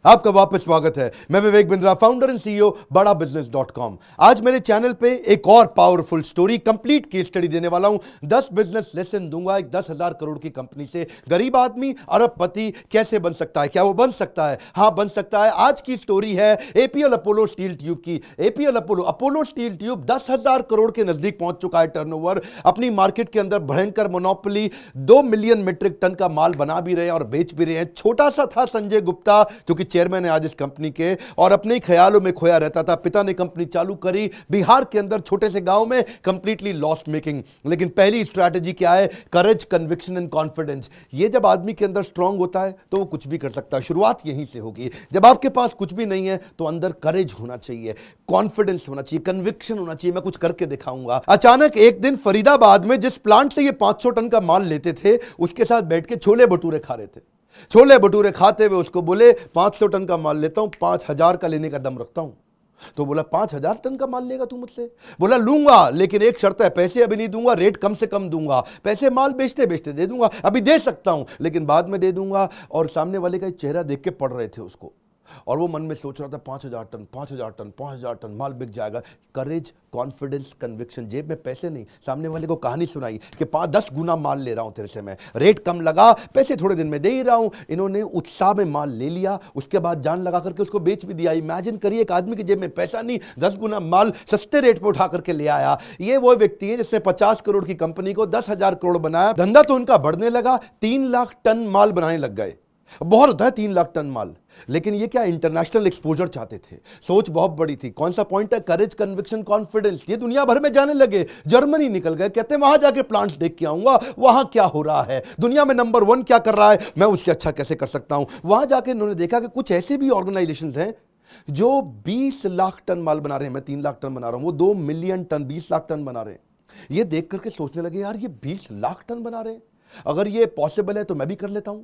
आपका वापस स्वागत है। मैं Vivek Bindra, founder and CEO बड़ा बिजनेस.com। आज मेरे चैनल पे एक और powerful story, complete case study देने वाला हूं। 10 बिजनेस लेसन दूंगा। एक 10,000 करोड़ की कंपनी से गरीब आदमी अरबपति कैसे बन सकता है। क्या वो बन सकता है? हाँ, बन सकता है। आज की स्टोरी है एपीएल अपोलो स्टील ट्यूब की। APL Apollo steel tube 10,000 crore के नजदीक पहुंच चुका है टर्नओवर। अपनी मार्केट के अंदर भयंकर मोनोपोली, 2 मिलियन मीट्रिक टन का माल बना भी रहे हैं और बेच भी रहे हैं। छोटा सा था संजय गुप्ता, जो कि चेयरमैन है आज इस कंपनी के, और अपने ही ख्यालों में खोया रहता था। पिता ने कंपनी चालू करी बिहार के अंदर छोटे से गांव में, कंप्लीटली लॉस मेकिंग। लेकिन पहली स्ट्रैटेजी क्या है? करेज, कन्विक्शन एंड कॉन्फिडेंस। ये जब आदमी के अंदर स्ट्रांग होता है तो वो कुछ भी कर सकता है। शुरुआत यहीं से होगी। जब आपके पास कुछ भी नहीं है तो अंदर करेज होना चाहिए, कॉन्फिडेंस होना चाहिए, कन्विक्शन होना चाहिए। मैं कुछ करके दिखाऊंगा। अचानक एक दिन फरीदाबाद में जिस प्लांट से ये 500 टन का माल लेते थे, उसके साथ बैठ के छोले भटूरे खा रहे थे। छोले भटूरे खाते हुए उसको बोले, 500 टन का माल लेता हूं, 5,000 का लेने का दम रखता हूं। तो बोला, 5,000 टन का माल लेगा तू मुझसे? बोला, लूंगा, लेकिन एक शर्त है, पैसे अभी नहीं दूंगा, रेट कम से कम दूंगा। पैसे माल बेचते बेचते दे दूंगा, अभी दे सकता हूं लेकिन बाद में दे दूंगा। और सामने वाले का चेहरा देख के पड़ रहे थे उसको, और वो मन में सोच रहा था 5,000 टन, 5,000 टन, 5,000 टन माल बिक जाएगा। करेज, कॉन्फिडेंस, कन्विक्शन। जेब में पैसे नहीं, सामने वाले को कहानी सुनाई कि 5-10 गुना माल ले रहा हूं तेरे से, मैं रेट कम लगा, पैसे थोड़े दिन में दे ही रहा हूं। इन्होंने उत्साह में माल ले लिया, उसके बाद जान लगा करके उसको बेच भी दिया। इमेजिन करिए, एक आदमी की जेब में पैसा नहीं, 10 गुना माल सस्ते रेट पर उठा करके ले आया। ये वो व्यक्ति है जिसने 50 करोड़ की कंपनी को 10,000 करोड़ बनाया। धंधा तो उनका बढ़ने लगा, 3 लाख टन माल बनाने लग गए। बहुत होता है 3 लाख टन माल, लेकिन ये क्या, इंटरनेशनल एक्सपोजर चाहते थे। सोच बहुत बड़ी थी। कौन सा पॉइंट है? करेज, कन्विक्शन, कॉन्फिडेंस। ये दुनिया भर में जाने लगे। जर्मनी निकल गए, कहते हैं वहां जाके प्लांट देख के आऊंगा, वहां क्या हो रहा है, दुनिया में नंबर 1 क्या कर रहा है, मैं उससे अच्छा कैसे कर सकता हूं। वहां जाके इन्होंने देखा कि कुछ ऐसे भी ऑर्गेनाइजेशंस हैं जो 20 लाख टन माल बना रहे हैं। मैं 3 लाख टन बना रहा हूं, वो 2 मिलियन टन, 20 लाख टन बना रहे हैं। ये देख करके सोचने लगे, यार ये 20 लाख टन बना रहे हैं, अगर ये पॉसिबल है तो मैं भी कर लेता हूं।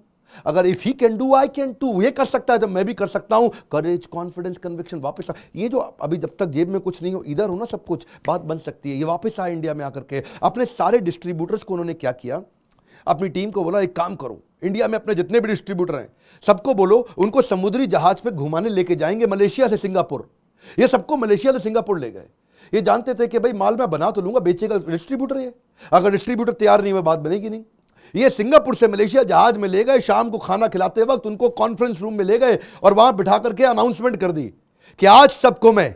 अगर if he can do I can too, ये कर सकता है तो मैं भी कर सकता हूं। करेज, कॉन्फिडेंस, कन्विक्शन वापस ये जो अभी जब तक जेब में कुछ नहीं हो, इधर हो ना सब कुछ, बात बन सकती है। ये वापस आए इंडिया में आकर के। अपने सारे डिस्ट्रीब्यूटर्स को उन्होंने क्या किया, अपनी टीम को बोला, एक काम करो, इंडिया में अपने जितने भी डिस्ट्रीब्यूटर हैं सबको बोलो, उनको समुद्री जहाज पे घुमाने लेके जाएंगे मलेशिया से सिंगापुर। ये सबको मलेशिया से सिंगापुर ले गए। ये जानते थे कि भाई माल मैं बना तो लूंगा, बेचेगा डिस्ट्रीब्यूटर। ये अगर डिस्ट्रीब्यूटर तैयार नहीं हुआ, बात बनेगी नहीं। ये सिंगापुर से मलेशिया जहाज में ले गए। शाम को खाना खिलाते वक्त उनको कॉन्फ्रेंस रूम में ले गए और वहां बिठा करके अनाउंसमेंट कर दी कि आज सबको मैं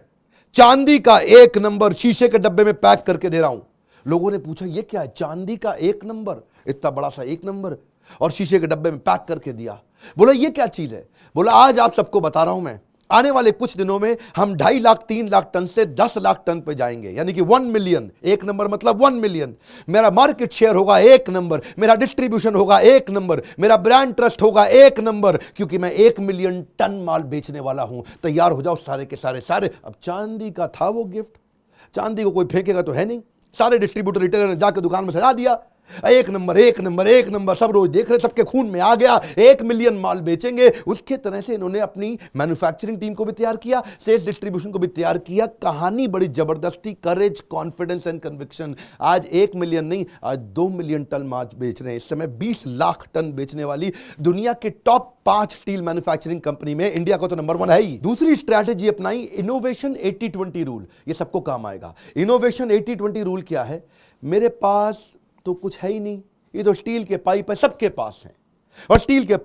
चांदी का 1 नंबर शीशे के डब्बे में पैक करके दे रहा हूं। लोगों ने पूछा, ये क्या है? चांदी का 1 नंबर, इतना बड़ा सा 1 नंबर, और शीशे के डब्बे में पैक करके दिया। बोला, ये क्या चीज है? बोला, आज आप सबको बता रहा हूं मैं, आने वाले कुछ दिनों में हम 2.5 लाख 3 लाख टन से 10 लाख टन पे जाएंगे, यानी कि 1 मिलियन। 1 नंबर मतलब 1 मिलियन। मेरा मार्केट शेयर होगा 1 नंबर, मेरा डिस्ट्रीब्यूशन होगा 1 नंबर, मेरा ब्रांड ट्रस्ट होगा 1 नंबर, क्योंकि मैं 1 मिलियन टन माल बेचने वाला हूं। तैयार हो जाओ सारे के सारे। अब चांदी का था वो गिफ्ट, चांदी को कोई फेंकेगा तो है नहीं। सारे डिस्ट्रीब्यूटर, रिटेलर ने जाकर दुकान में सजा दिया, 1 नंबर, 1 नंबर, 1 नंबर। सब रोज देख रहे, सबके खून में आ गया, 1 मिलियन माल बेचेंगे। उसके तरह से इन्होंने अपनी मैन्युफैक्चरिंग टीम को भी तैयार किया, सेल्स डिस्ट्रीब्यूशन को भी तैयार किया। कहानी बड़ी जबरदस्ती, करेज, कॉन्फिडेंस एंड कन्विक्शन। आज 1 मिलियन नहीं, आज 2 मिलियन टन माल बेच रहे हैं। इस समय 20 लाख टन बेचने वाली दुनिया के टॉप 5 स्टील मैन्युफैक्चरिंग कंपनी में इंडिया का तो नंबर 1 है ही। दूसरी स्ट्रैटेजी अपनाई, इनोवेशन 80-20 रूल। ये सबको काम आएगा। इनोवेशन 80-20 रूल क्या है? मेरे पास तो कुछ है ही नहीं, ये तो स्टील के पाइप है, सबके पास है। और स्टील के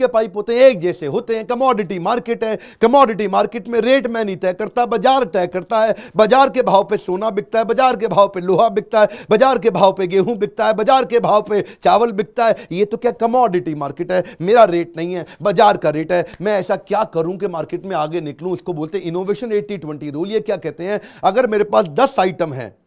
पाइप होते हैं, एक जैसे होते हैं। कमोडिटी मार्केट है, कमोडिटी मार्केट में रेट मैं नहीं तय करता, बाजार तय करता है। बाजार के भाव पे सोना बिकता है, बाजार के भाव पे लोहा बिकता है, बाजार के भाव पे गेहूं बिकता है, बाजार के भाव पे चावल बिकता है। ये तो क्या कमोडिटी मार्केट है, मेरा रेट नहीं है, बाजार का रेट है। मैं ऐसा क्या करूं कि मार्केट में आगे निकलूं, इसको बोलते हैं इनोवेशन 80-20 रूल। ये क्या कहते हैं? अगर मेरे पास 10 आइटम है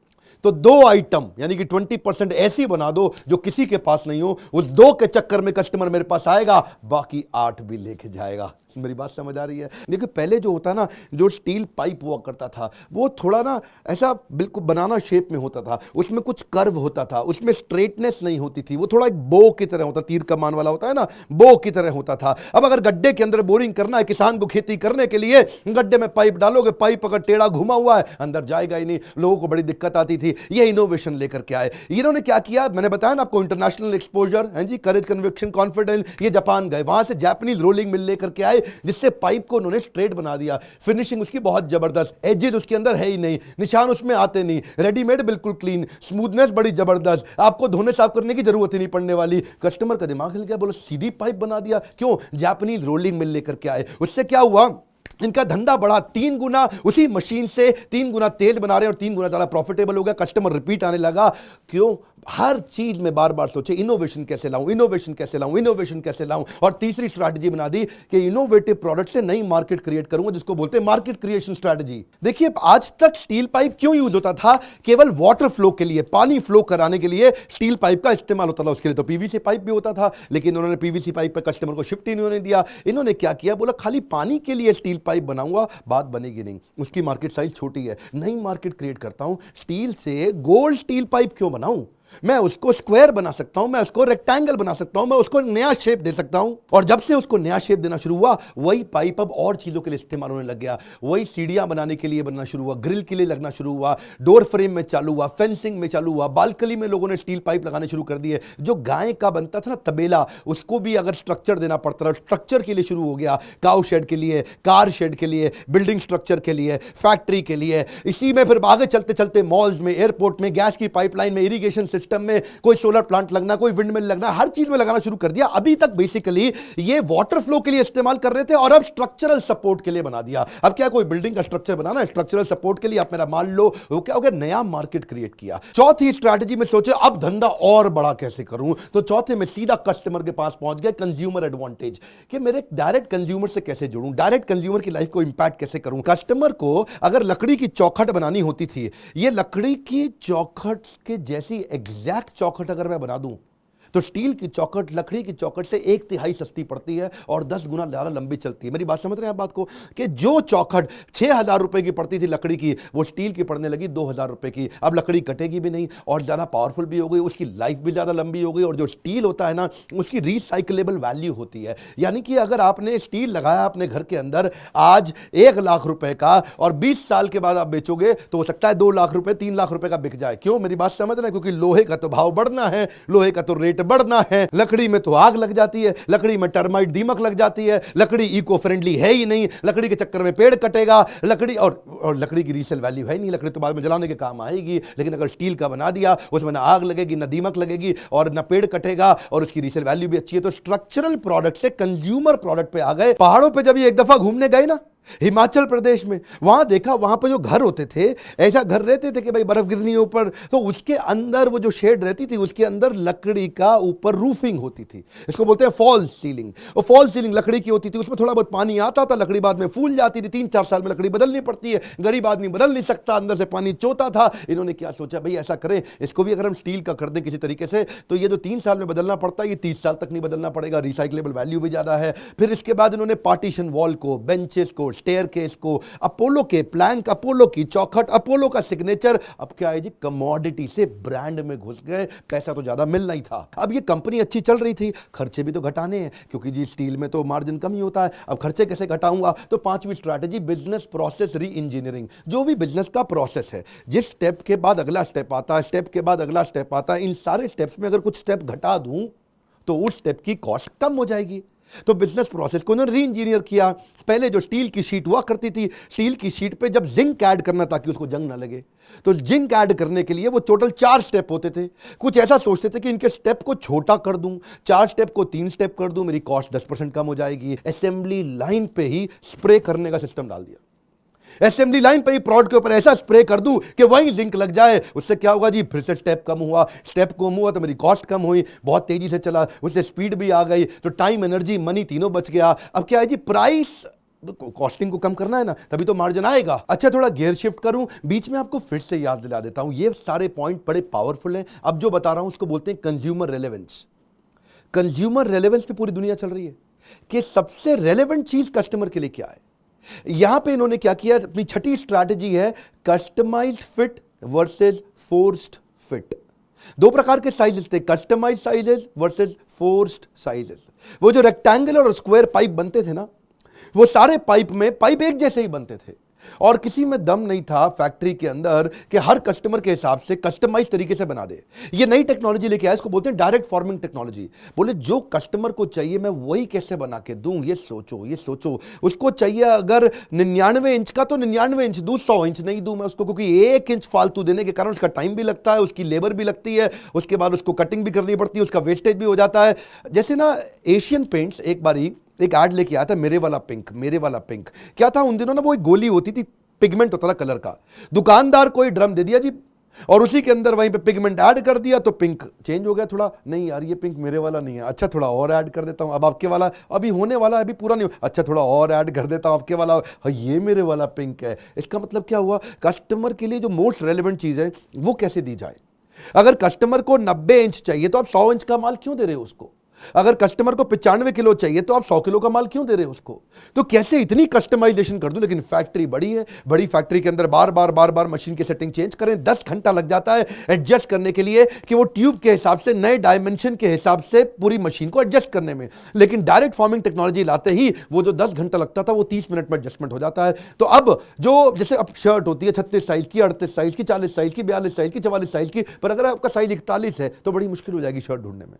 तो 2 आइटम यानी कि 20% ऐसी बना दो जो किसी के पास नहीं हो। उस 2 के चक्कर में कस्टमर मेरे पास आएगा, बाकी 8 भी लेके जाएगा। मेरी बात समझ आ रही है? देखिए, पहले जो होता ना, जो स्टील पाइप हुआ करता था, वो थोड़ा ना ऐसा बिल्कुल बनाना शेप में होता था, उसमें कुछ कर्व होता था, उसमें स्ट्रेटनेस नहीं होती थी। वो थोड़ा एक बो की तरह होता, तीर कमान वाला होता है ना, बो की तरह होता था। अब अगर गड्ढे के अंदर बोरिंग करना है किसान को खेती करने के लिए, गड्ढे में पाइप डालोगे, पाइप अगर टेढ़ा घुमा हुआ है अंदर जाएगा ही नहीं। लोगों को बड़ी दिक्कत आती थी। ये इनोवेशन लेकर के आए। इन्होंने क्या किया, मैंने बताया ना आपको, इंटरनेशनल एक्सपोजर है जी, करेज, कन्विक्शन, कॉन्फिडेंस। ये जापान गए, वहां से जापानीज रोलिंग मिल लेकर के आए। जिससे पाइप को उन्होंने स्ट्रेट बना दिया। फिनिशिंग उसकी बहुत जबरदस्त, एजेस उसके अंदर है ही नहीं, निशान उसमें आते नहीं, रेडीमेड बिल्कुल क्लीन, स्मूथनेस बड़ी जबरदस्त, आपको धोने साफ करने की जरूरत ही नहीं पड़ने वाली। कस्टमर का दिमाग हिल गया, बोलो सीधी पाइप बना दिया, क्यों? जापानीज रोलिंग मिल लेकर के आए। उससे क्या हुआ, इनका धंधा बढ़ा 3 गुना, उसी मशीन से 3 गुना तेज बना रहे और 3 गुना ज्यादा प्रॉफिटेबल हो गया। कस्टमर रिपीट आने लगा। क्यों? हर चीज में बार बार सोचे इनोवेशन कैसे लाऊं, इनोवेशन कैसे लाऊं, इनोवेशन कैसे लाऊं। और तीसरी स्ट्रैटेजी बना दी कि इनोवेटिव प्रोडक्ट से नई मार्केट क्रिएट करूंगा, जिसको बोलते हैं मार्केट क्रिएशन स्ट्रैटेजी। देखिए, आज तक स्टील पाइप क्यों यूज होता था? केवल वाटर फ्लो के लिए, पानी फ्लो कराने के लिए स्टील पाइप का इस्तेमाल होता था। उसके लिए तो पीवीसी पाइप भी होता था, लेकिन उन्होंने पीवीसी पाइप पर कस्टमर को शिफ्ट ही नहीं होने दिया। इन्होंने क्या किया, बोला खाली पानी के लिए स्टील पाइप बनाऊंगा, बात बनेगी नहीं, उसकी मार्केट साइज छोटी है, नई मार्केट क्रिएट करता हूं। स्टील से गोल्ड स्टील पाइप क्यों बनाऊं? मैं उसको स्क्वायर बना सकता हूं, मैं उसको रेक्टेंगल बना सकता हूं, मैं उसको नया शेप दे सकता हूं। और जब से उसको नया शेप देना शुरू हुआ, वही पाइप अब और चीजों के लिए इस्तेमाल होने लग गया। वही सीढ़ियां बनाने के लिए बनना शुरू हुआ, ग्रिल के लिए लगना शुरू हुआ, डोर फ्रेम में चालू हुआ, फेंसिंग में चालू हुआ, बालकनी में लोगों ने स्टील पाइप लगाने शुरू कर दिए। जो गाय का बनता था ना तबेला, उसको भी अगर स्ट्रक्चर देना पड़ता था, स्ट्रक्चर के लिए शुरू हो गया। काउ शेड के लिए, कार शेड के लिए, बिल्डिंग स्ट्रक्चर के लिए, फैक्ट्री के लिए। इसी में फिर आगे चलते चलते मॉल्स में, एयरपोर्ट में, गैस की पाइपलाइन में, इरिगेशन सिस्टम में, कोई सोलर प्लांट लगना, कोई विंड मिल लगना, हर चीज में लगाना शुरू कर दिया। अभी तक बेसिकली ये वाटर फ्लो के लिए इस्तेमाल कर रहे थे और अब स्ट्रक्चरल सपोर्ट के लिए बना दिया। अब क्या कोई बिल्डिंग का स्ट्रक्चर बनाना, स्ट्रक्चरल सपोर्ट के लिए आप मेरा मान लो, वो क्या हो गया, नया मार्केट क्रिएट किया। चौथी स्ट्रैटेजी में सोचे अब धंधा और बड़ा कैसे करूं, तो चौथे में सीधा कस्टमर के पास पहुंच गए। कंज्यूमर एडवांटेज, कि मेरे डायरेक्ट कंज्यूमर से कैसे जुड़ूं, डायरेक्ट कंज्यूमर की लाइफ को इंपैक्ट कैसे करूं। कस्टमर को अगर लकड़ी की चौखट बनानी होती थी, ये लकड़ी की चौखट के जैसी एग्जैक्ट चौखट अगर मैं बना दूं, तो स्टील की चौखट लकड़ी की चौखट से 1/3 सस्ती पड़ती है और 10 गुना ज्यादा लंबी चलती है। मेरी बात समझ रहे हैं आप बात को, कि जो चौखट 6,000 रुपए की पड़ती थी लकड़ी की, वो स्टील की पड़ने लगी 2,000 रुपए की। अब लकड़ी कटेगी भी नहीं और ज्यादा पावरफुल भी हो गई, उसकी लाइफ भी ज्यादा लंबी हो गई। और जो स्टील होता है ना, उसकी रिसाइकलेबल वैल्यू होती है। यानी कि अगर आपने स्टील लगाया अपने घर के अंदर आज 1 लाख रुपए का, और 20 साल के बाद आप बेचोगे तो हो सकता है 2 लाख रुपए, 3 लाख रुपए का बिक जाए। क्यों? मेरी बात समझ रहे हैं? क्योंकि लोहे का तो भाव बढ़ना है, लोहे का तो रेट बढ़ना है। लकड़ी में तो आग लग जाती है, लकड़ी में टर्माइट दीमक लग जाती है, लकड़ी इको फ्रेंडली है ही नहीं, लकड़ी के चक्कर में पेड़ कटेगा, लकड़ी और लकड़ी की रीसेल वैल्यू है नहीं, लकड़ी तो बाद में जलाने के काम आएगी। लेकिन अगर स्टील का बना दिया, उसमें ना आग लगेगी, ना दीमक लगेगी और ना पेड़ कटेगा, और उसकी रीसेल वैल्यू भी अच्छी है। तो स्ट्रक्चरल प्रोडक्ट से कंज्यूमर प्रोडक्ट पे आ गए। पहाड़ों पे जब ये एक दफा घूमने गए ना, हिमाचल प्रदेश में, वहां देखा, वहां पर जो घर होते थे, ऐसा घर रहते थे कि भाई बर्फ गिरनी है ऊपर, तो उसके अंदर वो जो शेड रहती थी, उसके अंदर लकड़ी का ऊपर रूफिंग होती थी। इसको बोलते हैं फॉल्स सीलिंग। और फॉल्स सीलिंग लकड़ी की होती थी, उसमें थोड़ा बहुत पानी आता था, लकड़ी बाद में फूल जाती थी। 3-4 साल में लकड़ी बदलनी पड़ती है, गरीब आदमी बदल नहीं सकता, अंदर से पानी चोता था। इन्होंने क्या सोचा, भाई ऐसा करें, इसको भी अगर हम स्टील का कर दें किसी तरीके से, तो ये जो 3 साल में बदलना पड़ता है, ये 30 साल तक नहीं बदलना पड़ेगा, रिसाइक्लेबल वैल्यू भी ज्यादा है। फिर इसके बाद इन्होंने पार्टीशन वॉल को, बेंचेस को, स्टेयरकेस को, अपोलो के प्लैंक, अपोलो की चौखट, अपोलो का सिग्नेचर। अब क्या है जी, कमोडिटी से ब्रांड में घुस गए। पैसा तो ज्यादा मिलना ही था। अब ये कंपनी अच्छी चल रही थी, खर्चे भी तो घटाने हैं, क्योंकि जी स्टील में तो मार्जिन कम ही होता है। अब खर्चे कैसे घटाऊंगा, तो 5वीं strategy business process reengineering. जो भी बिजनेस का प्रोसेस है, जिस स्टेप के बाद अगला स्टेप आता है, स्टेप के बाद अगला स्टेप आता है, इन सारे स्टेप्स में अगर कुछ स्टेप घटा दूं तो उस स्टेप की कॉस्ट कम हो जाएगी। तो बिजनेस प्रोसेस को उन्होंने री इंजीनियर किया। पहले जो स्टील की शीट हुआ करती थी, स्टील की शीट पे जब जिंक ऐड करना ताकि उसको जंग ना लगे, तो जिंक ऐड करने के लिए वो टोटल 4 स्टेप होते थे। कुछ ऐसा सोचते थे कि इनके स्टेप को छोटा कर दूं, 4 स्टेप को 3 स्टेप कर दूं, मेरी कॉस्ट 10% कम हो जाएगी। असेंबली लाइन पे ही स्प्रे करने का सिस्टम डाल दिया। असेंबली लाइन पे ही प्रोडक्ट के ऊपर ऐसा स्प्रे कर दूं कि वहीं जिंक लग जाए। उससे क्या होगा जी, फिर से स्टेप कम हुआ, स्टेप कम हुआ तो मेरी कॉस्ट कम हुई, बहुत तेजी से चला, उससे स्पीड भी आ गई, तो टाइम, एनर्जी, मनी तीनों बच गया। अब क्या है जी, प्राइस, कॉस्टिंग को कम करना है ना, तभी तो मार्जिन आएगा। अच्छा, थोड़ा गियर शिफ्ट करूं, बीच में आपको फिर से याद दिला देता हूं, ये सारे पॉइंट बड़े पावरफुल हैं। अब जो बता रहा हूं उसको बोलते हैं कंज्यूमर रेलेवेंस। कंज्यूमर रेलेवेंस पे पूरी दुनिया चल रही है कि सबसे रेलेवेंट चीज कस्टमर के लिए क्या है। यहां पे इन्होंने क्या किया, अपनी छठी स्ट्रैटेजी है customised fit versus forced fit. 2 प्रकार के साइजेस थे, customised sizes versus forced sizes. वो जो रेक्टेंगुलर और स्क्वायर पाइप बनते थे ना, वो सारे पाइप में पाइप एक जैसे ही बनते थे, और किसी में दम नहीं था फैक्ट्री के अंदर कि हर कस्टमर के हिसाब से कस्टमाइज तरीके से बना दे। ये नई टेक्नोलॉजी लेके आया, इसको बोलते हैं डायरेक्ट फॉर्मिंग टेक्नोलॉजी। बोले जो कस्टमर को चाहिए मैं वही कैसे बना के दूं, ये सोचो, ये सोचो। उसको चाहिए अगर 99 इंच का तो 99 इंच दूं, 100 इंच नहीं दूं मैं उसको, क्योंकि 1 इंच फालतू देने के कारण उसका टाइम भी लगता है, उसकी लेबर भी लगती है, उसके बाद उसको कटिंग भी करनी पड़ती है, उसका वेस्टेज भी हो जाता है। जैसे ना एशियन पेंट्स एक बारी एक ऐड लेके आया था, मेरे वाला पिंक, मेरे वाला पिंक। क्या था उन दिनों ना, वो एक गोली होती थी, पिगमेंट होता था कलर का। दुकानदार को ड्रम दे दिया जी, और उसी के अंदर वहीं पे पिगमेंट ऐड कर दिया, तो पिंक चेंज हो गया थोड़ा। नहीं यार ये पिंक मेरे वाला नहीं है, अच्छा थोड़ा और ऐड कर देता हूं, अब आपके वाला अभी होने वाला है, अभी पूरा नहीं, अच्छा थोड़ा और ऐड कर देता हूं आपके वाला, ये मेरे वाला पिंक है। इसका मतलब क्या हुआ, कस्टमर के लिए जो मोस्ट रेलेवेंट चीज है वो कैसे दी जाए। अगर कस्टमर को 90 इंच चाहिए तो आप 100 इंच का माल क्यों दे रहे हो उसको। अगर कस्टमर को 95 किलो चाहिए तो आप 100 किलो का माल क्यों दे रहे हो उसको। तो कैसे इतनी कस्टमाइजेशन कर दूं। लेकिन फैक्ट्री बड़ी है, बड़ी फैक्ट्री के अंदर बार बार मशीन की सेटिंग चेंज करें, 10 घंटा लग जाता है एडजस्ट करने के लिए कि वो ट्यूब के हिसाब से, नए डायमेंशन के हिसाब से पूरी मशीन को एडजस्ट करने में। लेकिन डायरेक्ट फॉर्मिंग टेक्नोलॉजी लाते ही वो जो 10 घंटा लगता था वो 30 मिनट में एडजस्टमेंट हो जाता है। तो अब जो जैसे अब शर्ट होती है 36 साइज की, 38 साइज की, 40 साइज की, 42 साइज की, 44 साइज की, पर अगर आपका साइज 41 है तो बड़ी मुश्किल हो जाएगी शर्ट ढूंढने में।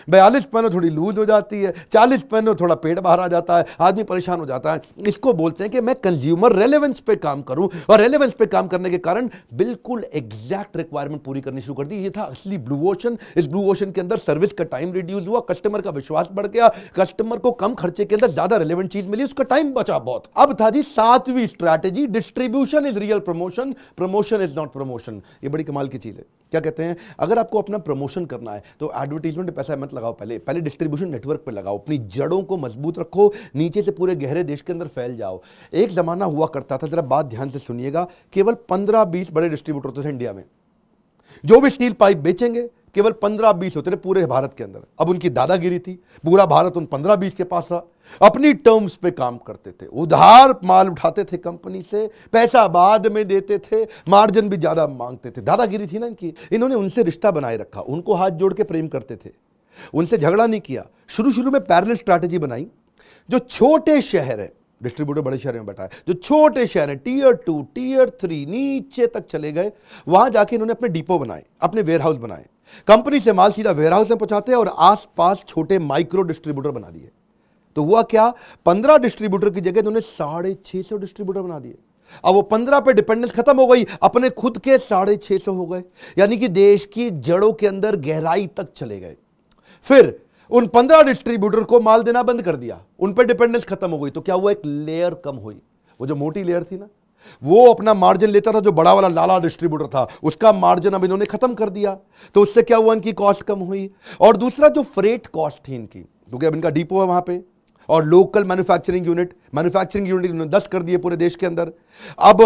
42 पहनो थोड़ी लूज हो जाती है, 40 पहनो थोड़ा पेट बाहर आ जाता है, आदमी परेशान हो जाता है। इसको बोलते हैं कि मैं कंज्यूमर रेलेवेंस पे काम करूं, और रेलेवेंस पे काम करने के कारण बिल्कुल एग्जैक्ट रिक्वायरमेंट पूरी करनी शुरू कर दी। ये था असली ब्लू ओशन। इस ब्लू ओशन के अंदर सर्विस का टाइम रिड्यूस हुआ, कस्टमर का विश्वास बढ़ गया, कस्टमर को कम खर्चे के अंदर ज्यादा रेलेवेंट चीज मिली, उसका टाइम बचा बहुत। अब था जी 7वीं strategy, distribution is real promotion, promotion is not promotion. ये बड़ी कमाल की चीज है। क्या कहते हैं, अगर आपको अपना प्रमोशन करना है तो एडवर्टाइजमेंट पे पैसा मत लगाओ, पहले डिस्ट्रीब्यूशन नेटवर्क पे लगाओ, अपनी जड़ों को मजबूत रखो, नीचे से पूरे गहरे देश के अंदर फैल जाओ। एक जमाना हुआ करता था, जरा बात ध्यान से सुनिएगा, केवल 15-20 बड़े डिस्ट्रीब्यूटर होते थे इंडिया में, जो भी स्टील पाइप बेचेंगे केवल 15-20 होते थे पूरे भारत के अंदर। अब उनकी दादागिरी थी, पूरा भारत उन 15-20 के पास था, अपनी टर्म्स पे काम करते थे, उधार माल उठाते थे कंपनी से, पैसा बाद में देते थे, मार्जिन भी ज्यादा मांगते थे। दादागिरी थी ना इनकी। इन्होंने उनसे रिश्ता बनाए रखा, उनको हाथ जोड़ के प्रेम करते थे, उनसे झगड़ा नहीं किया। शुरू में पैरेलल स्ट्रैटेजी बनाई। जो छोटे शहर है, डिस्ट्रीब्यूटर बड़े शहर में बैठा है, जो छोटे शहर है टियर 2 टियर 3 नीचे तक चले गए, वहां जाके इन्होंने अपने डिपो बनाए, अपने वेयरहाउस बनाए, कंपनी से माल सीधा वेयरहाउस में पहुंचाते हैं, और आसपास छोटे माइक्रो डिस्ट्रीब्यूटर बना दिए। तो हुआ क्या, 15 डिस्ट्रीब्यूटर की जगह इन्होंने 650 डिस्ट्रीब्यूटर बना दिए। अब वो 15 पे डिपेंडेंस खत्म हो गई, अपने खुद के 650 हो गए, यानी कि देश की जड़ों के अंदर गहराई तक चले गए। फिर उन 15 डिस्ट्रीब्यूटर को माल देना बंद कर दिया, उन पे डिपेंडेंस खत्म हो गई। तो क्या हुआ, एक लेयर कम हुई। वो जो मोटी लेयर थी ना, वो अपना मार्जिन लेता था, जो बड़ा वाला लाला डिस्ट्रीब्यूटर था उसका मार्जिन अब इन्होंने खत्म कर दिया। तो उससे क्या हुआ, इनकी कॉस्ट कम हुई। और दूसरा जो फ्रेट कॉस्ट थी इनकी, क्योंकि अब इनका डिपो है वहां पे, और लोकल मैन्युफैक्चरिंग यूनिट इन्होंने 10 कर दिए पूरे देश के अंदर। अब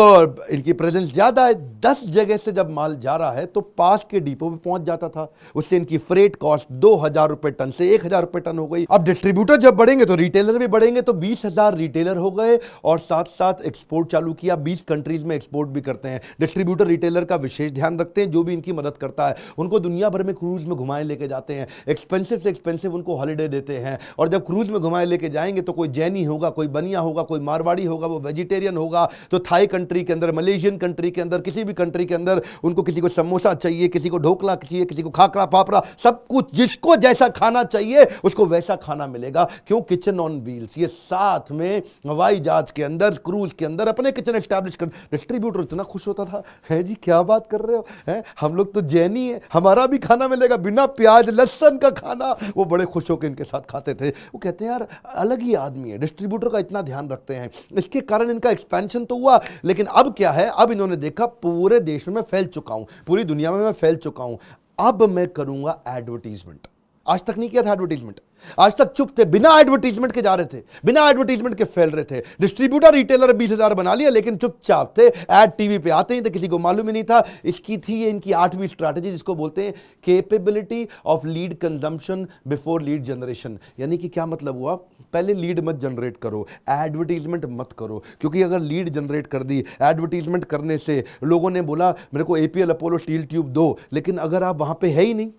इनकी प्रेजेंस ज्यादा है, 10 जगह से जब माल जा रहा है तो पास के डिपो पे पहुंच जाता था। उससे इनकी फ्रेट कॉस्ट 2000 रुपए टन से 1000 रुपए टन हो गई। अब डिस्ट्रीब्यूटर जब बढ़ेंगे तो रिटेलर भी बढ़ेंगे, तो 20,000 रिटेलर हो गए, और साथ साथ एक्सपोर्ट चालू किया। 20 कंट्रीज में एक्सपोर्ट भी करते हैं। डिस्ट्रीब्यूटर रिटेलर का विशेष ध्यान रखते हैं, जो भी इनकी मदद करता है उनको दुनिया भर में क्रूज में घुमाए लेके जाते हैं, एक्सपेंसिव से एक्सपेंसिव उनको हॉलीडे देते हैं। और जब क्रूज में घुमाए लेके जाएंगे तो कोई जैनी होगा, कोई बनिया होगा, कोई मारवाड़ी होगा, वो वेजिटेरियन होगा, तो थाई कंट्री के अंदर, मलेशियन कंट्री के अंदर, किसी भी कंट्री के अंदर उनको किसी को समोसा चाहिए, किसी को ढोकला चाहिए, किसी को खाकरा पापड़ा, सब कुछ जिसको जैसा खाना चाहिए उसको वैसा खाना मिलेगा। क्यों, किचन ऑन व्हील्स। ये साथ में हवाई जहाज के अंदर, क्रूज के अंदर अपने किचन एस्टैब्लिश कर। डिस्ट्रीब्यूटर इतना खुश होता था, है जी क्या बात कर रहे हो, है हम लोग तो जैनी है, हमारा भी खाना मिलेगा बिना प्याज लहसुन का खाना। वो बड़े खुश होकर इनके साथ खाते थे। वो कहते हैं यार अलग ही आदमी है, डिस्ट्रीब्यूटर का इतना ध्यान रखते हैं। इसके कारण इनका एक्सपेंशन तो हुआ, लेकिन अब क्या है, अब इन्होंने देखा पूरे देश में मैं फैल चुका हूं, पूरी दुनिया में मैं फैल चुका हूं, अब मैं करूंगा एडवर्टीजमेंट। आज तक नहीं किया था एडवर्टीजमेंट, आज तक चुप थे, बिना एडवर्टीजमेंट के जा रहे थे, बिना एडवर्टीजमेंट के फैल रहे थे। डिस्ट्रीब्यूटर रिटेलर 20,000 बना लिया, लेकिन चुपचाप थे। एड टीवी पे आते ही तो किसी को मालूम ही नहीं था। इसकी थी ये इनकी 8वीं स्ट्रैटेजी, जिसको बोलते हैं capability of lead consumption before lead generation. यानी कि क्या मतलब हुआ, पहले लीड मत जनरेट करो, एडवर्टीजमेंट मत करो, क्योंकि अगर लीड जनरेट कर दी, एडवर्टीजमेंट करने से लोगों ने बोला मेरे को APL अपोलो स्टील ट्यूब दो, लेकिन अगर आप वहां पे है ही नहीं,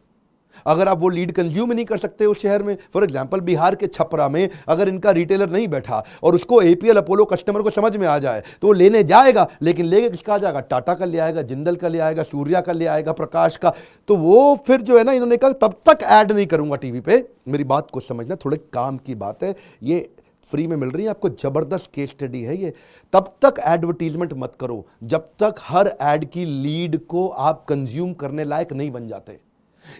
अगर आप वो लीड कंज्यूम नहीं कर सकते उस शहर में, फॉर एग्जांपल बिहार के छपरा में अगर इनका रिटेलर नहीं बैठा और उसको एपीएल अपोलो कस्टमर को समझ में आ जाए तो वो लेने जाएगा, लेकिन लेके किसका आ जाएगा? टाटा का ले आएगा, जिंदल का ले आएगा, सूर्या का ले आएगा, प्रकाश का। तो वो फिर जो है ना, इन्होंने कहा तब तक ऐड नहीं करूंगा टीवी पे। मेरी बात को समझना, थोड़े काम की बात है, ये फ्री में मिल रही है आपको, जबरदस्त केस स्टडी है ये। तब तक एडवर्टीजमेंट मत करो जब तक हर एड की लीड को आप कंज्यूम करने लायक नहीं बन जाते।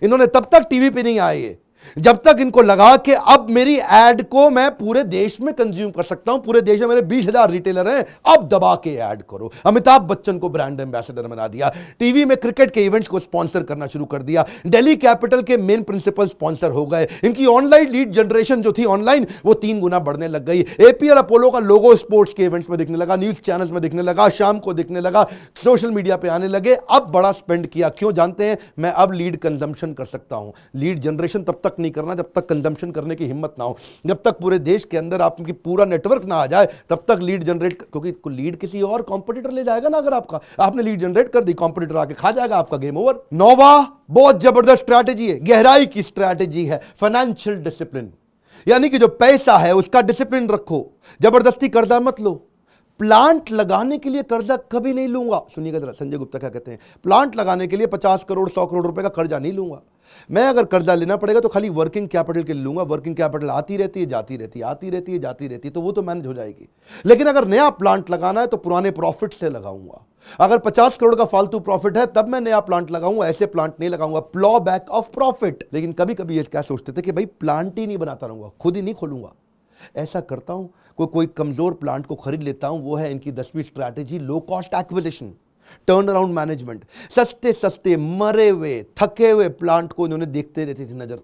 इन्होंने तब तक टीवी पे नहीं आए जब तक इनको लगा कि अब मेरी एड को मैं पूरे देश में कंज्यूम कर सकता हूं, पूरे देश में मेरे 20,000 रिटेलर हैं, अब दबा के ऐड करो। अमिताभ बच्चन को ब्रांड एम्बेसडर बना दिया, टीवी में क्रिकेट के इवेंट्स को स्पॉन्सर करना शुरू कर दिया, दिल्ली कैपिटल के मेन प्रिंसिपल स्पॉन्सर हो गए, इनकी ऑनलाइन लीड जनरेशन जो थी ऑनलाइन वो 3 गुना बढ़ने लग गई। एपीएल अपोलो का लोगो स्पोर्ट्स के इवेंट्स में दिखने लगा, न्यूज चैनल्स में दिखने लगा, शाम को दिखने लगा, सोशल मीडिया पे आने लगे। अब बड़ा स्पेंड किया, क्यों जानते हैं? मैं अब लीड कंजम्पशन कर सकता हूं। लीड जनरेशन तब तक नहीं करना जब तक कंजम्पशन करने की हिम्मत ना हो, जब तक पूरे देश के अंदर आपकी पूरा नेटवर्क ना आ जाए तब तक लीड जनरेट, क्योंकि लीड किसी और कॉम्पिटिटर ले जाएगा ना। अगर आपने लीड जनरेट कर दी, कॉम्पिटिटर आके खा जाएगा, आपका गेम ओवर। नौवा बहुत जबरदस्त स्ट्रैटेजी है, गहराई की स्ट्रैटेजी है, फाइनेंशियल डिसिप्लिन। यानी कि जो पैसा है उसका डिसिप्लिन रखो, जबरदस्ती कर्जा मत लो। प्लांट लगाने के लिए कर्जा कभी नहीं लूंगा। सुनिएगा जरा, संजय गुप्ता क्या कहते हैं, प्लांट लगाने के लिए 50 करोड़ 100 करोड़ रुपए का कर्जा नहीं लूंगा। मैं अगर कर्जा लेना पड़ेगा तो खाली वर्किंग कैपिटल के लिए लूंगा। वर्किंग कैपिटल आती रहती है, जाती रहती है, आती रहती है, जाती रहती है, तो वो तो मैनेज हो जाएगी। लेकिन अगर नया प्लांट लगाना है तो पुराने प्रॉफिट से लगाऊंगा। अगर 50 करोड़ का फालतू प्रॉफिट है तब मैं नया प्लांट लगाऊंगा, ऐसे प्लांट नहीं लगाऊंगा। Plough back of profit. लेकिन कभी कभी ये क्या सोचते थे कि भाई प्लांट ही नहीं बनाता रहूंगा, खुद ही नहीं खोलूंगा। ऐसा करता हूं, कोई कमजोर प्लांट को खरीद लेता हूं। वो है इनकी 10वीं strategy, low cost acquisition, turn around management. सस्ते सस्ते मरे हुए थके हुए प्लांट को इन्होंने देखते रहते थे, नजर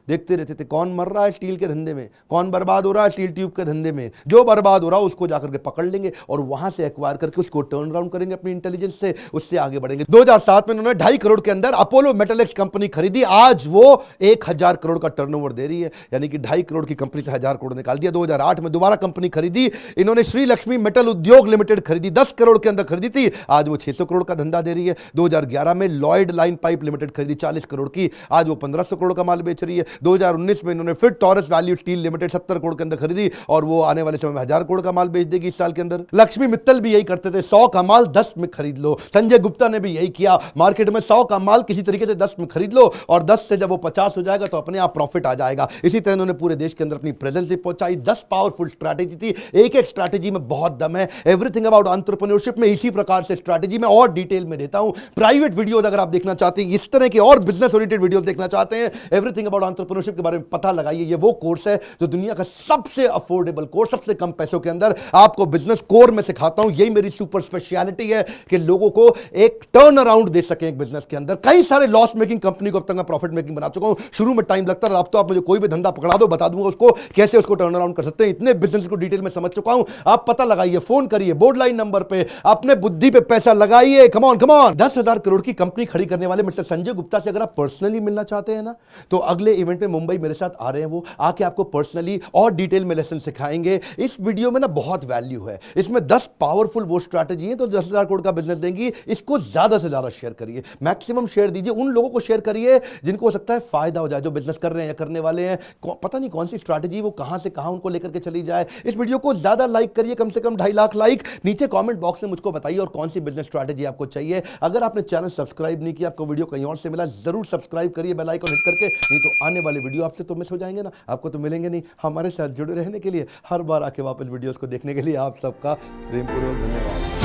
देखते रहते थे। कौन मर रहा है स्टील के धंधे में, कौन बर्बाद हो रहा है स्टील ट्यूब के धंधे में, जो बर्बाद हो रहा है उसको जाकर के पकड़ लेंगे और वहां से एक्वायर करके उसको टर्न अराउंड करेंगे अपनी इंटेलिजेंस से, उससे आगे बढ़ेंगे। 2007 में उन्होंने 2.5 करोड़ के अंदर अपोलो मेटलिक्स कंपनी खरीदी। आज वो 1000 करोड़ का टर्नओवर दे रही है, यानी कि 2.5 करोड़ की कंपनी से 1000 करोड़ निकाल दिया। 2008 में दोबारा कंपनी खरीदी इन्होंने, श्री लक्ष्मी मेटल उद्योग लिमिटेड खरीदी, 10 करोड़ के अंदर खरीदी थी, आज वो 600 करोड़ का धंधा दे रही है। 2011 में लॉयड लाइन पाइप लिमिटेड खरीदी 40 करोड़ की, आज वो 1500 करोड़ का माल बेच रही है। 2019 में इन्होंने फिर taurus value steel limited 70 crore के अंदर खरीदी और वो आने वाले समय में 1000 करोड़ का माल बेच देगी इस साल के अंदर। लक्ष्मी मित्तल भी यही करते थे, 100 का माल 10 में खरीद लो। संजय गुप्ता ने भी यही किया, मार्केट में 100 का माल किसी तरीके से 10 में खरीद लो और 10 से जब वो 50 हो जाएगा तो अपने आप प्रॉफिट आ जाएगा। इसी तरह इन्होंने पूरे देश के अंदर अपनी प्रेजेंस भी पहुंचाई। 10 पावरफुल स्ट्रैटेजी थी, एक एक स्ट्रैटेजी में बहुत दम है। एवरीथिंग अबाउट एंटरप्रेन्योरशिप में इसी प्रकार से स्ट्रैटेजी में और डिटेल में देता हूं। प्राइवेट वीडियोस अगर आप देखना चाहते हैं, इस तरह के और बिजनेस ओरिएंटेड वीडियोस देखना चाहते हैं, एवरीथिंग अबाउट एंटरप्रेन्योरशिप के बारे में पता लगाइए। ये वो कोर्स है जो दुनिया का सबसे अफोर्डेबल कोर्स, सबसे कम पैसों के अंदर आपको बिजनेस कोर में सिखाता हूं। यही मेरी सुपर स्पेशलिटी है कि लोगों को एक टर्न अराउंड दे सके एक बिजनेस के अंदर। कई सारे लॉस मेकिंग कंपनी को अब तक मैं प्रॉफिट मेकिंग बना चुका हूं। शुरू में टाइम लगता है, अब तो आप मुझे कोई भी धंधा पकड़ा दो, बता दूंगा उसको कैसे उसको टर्न अराउंड कर सकते हैं। इतने बिजनेस को डिटेल में समझ चुका हूं। आप पता लगाइए, फोन करिए बोर्ड लाइन नंबर पे, अपने बुद्धि पे पैसा लगाइए। Come on come on. 10,000 crore की कंपनी खड़ी करने वाले मिस्टर संजय गुप्ता से अगर आप पर्सनली मिलना चाहते हैं ना, तो अगले इवेंट में मुंबई मेरे साथ आ रहे हैं, वो आके आपको पर्सनली और डिटेल में लेसन सिखाएंगे। इस वीडियो में ना बहुत वैल्यू है, इसमें 10 पावरफुल वो स्ट्रैटेजी है तो 10,000 करोड़ का बिजनेस देंगी। इसको ज्यादा से ज्यादा शेयर करिए, मैक्सिमम शेयर दीजिए, उन लोगों को शेयर करिए जिनको हो सकता है फायदा हो जाए, जो बिजनेस कर रहे हैं या करने वाले हैं। पता नहीं कौन सी स्ट्रैटेजी वो कहां से कहां उनको लेकर के चली जाए। इस वीडियो को ज्यादा लाइक करिए, कम से कम 2.5 लाख लाइक। नीचे कॉमेंट बॉक्स में मुझको बताइए और कौन सी बिजनेस स्ट्रैटेजी आपको चाहिए। अगर आपने चैनल सब्सक्राइब नहीं किया, आपको वीडियो कहीं और से मिला, जरूर सब्सक्राइब करिए बेल आइकन हिट करके, नहीं तो आने वाले वीडियो आपसे तो मिस हो जाएंगे ना, आपको तो मिलेंगे नहीं। हमारे साथ जुड़े रहने के लिए, हर बार आके वापस वीडियोस को देखने के लिए आप सबका प्रेमपूर्वक धन्यवाद।